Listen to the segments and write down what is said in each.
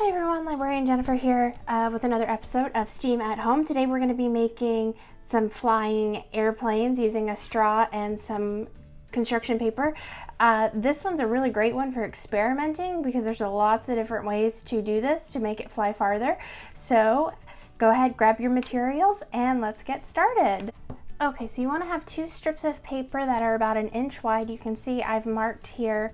Hi everyone, Librarian Jennifer here with another episode of STEAM at Home. Today we're going to be making some flying airplanes using a straw and some construction paper. This one's a really great one for experimenting because there's lots of different ways to do this to make it fly farther. So go ahead, grab your materials and let's get started. Okay, so you want to have two strips of paper that are about 1 inch wide. You can see I've marked here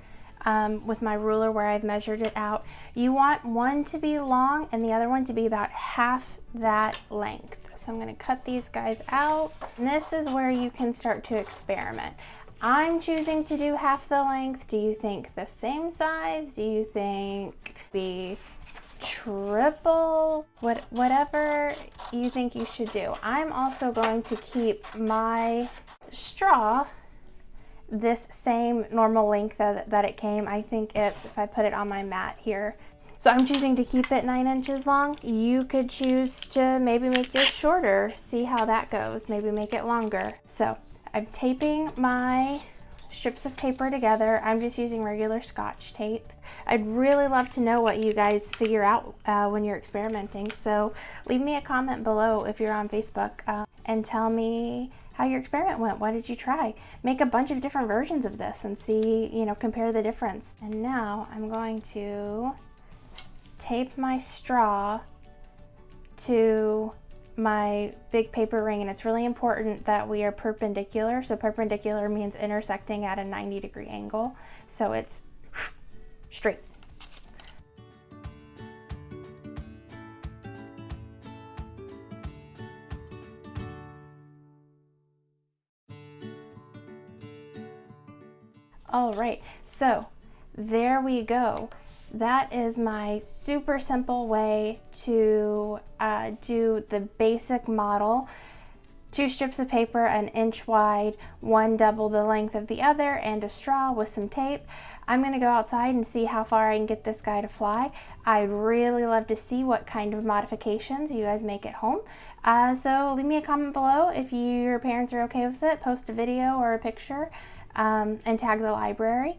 with my ruler where I've measured it out. You want one to be long and the other one to be about half that length. So I'm going to cut these guys out. And this is where you can start to experiment. I'm choosing to do half the length. Do you think the same size? Do you think be triple? Whatever you think you should do. I'm also going to keep my straw this same normal length that it came. I think it's, if I put it on my mat here. So I'm choosing to keep it 9 inches long. You could choose to maybe make this shorter, see how that goes, maybe make it longer. So I'm taping my strips of paper together. I'm just using regular Scotch tape. I'd really love to know what you guys figure out when you're experimenting. So leave me a comment below if you're on Facebook and tell me how your experiment went. What did you try? Make a bunch of different versions of this and see, compare the difference. And now I'm going to tape my straw to my big paper ring, and it's really important that we are perpendicular. So perpendicular means intersecting at a 90-degree angle. So it's straight. All right, so there we go. That is my super simple way to do the basic model. 2 strips of paper, 1 inch wide, one double the length of the other, and a straw with some tape. I'm gonna go outside and see how far I can get this guy to fly. I'd really love to see what kind of modifications you guys make at home. So leave me a comment below if your parents are okay with it. Post a video or a picture and tag the library.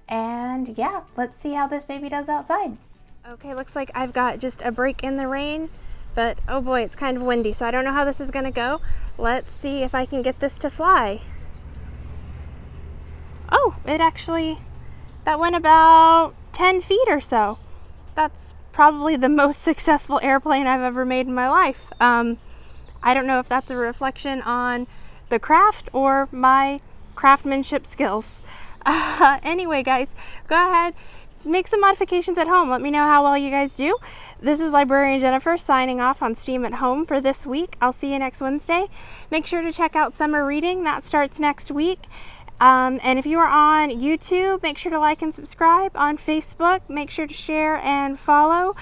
And yeah, let's see how this baby does outside. Okay, looks like I've got just a break in the rain, but oh boy, it's kind of windy, so I don't know how this is gonna go. Let's see if I can get this to fly. Oh, that went about 10 feet or so. That's probably the most successful airplane I've ever made in my life. I don't know if that's a reflection on the craft or my craftsmanship skills. Anyway, guys, go ahead, make some modifications at home. Let me know how well you guys do. This is Librarian Jennifer signing off on STEAM at Home for this week. I'll see you next Wednesday. Make sure to check out summer reading. That starts next week. And if you are on YouTube, make sure to like and subscribe. On Facebook, make sure to share and follow.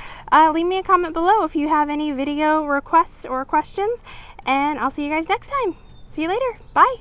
Leave me a comment below if you have any video requests or questions, and I'll see you guys next time. See you later. Bye.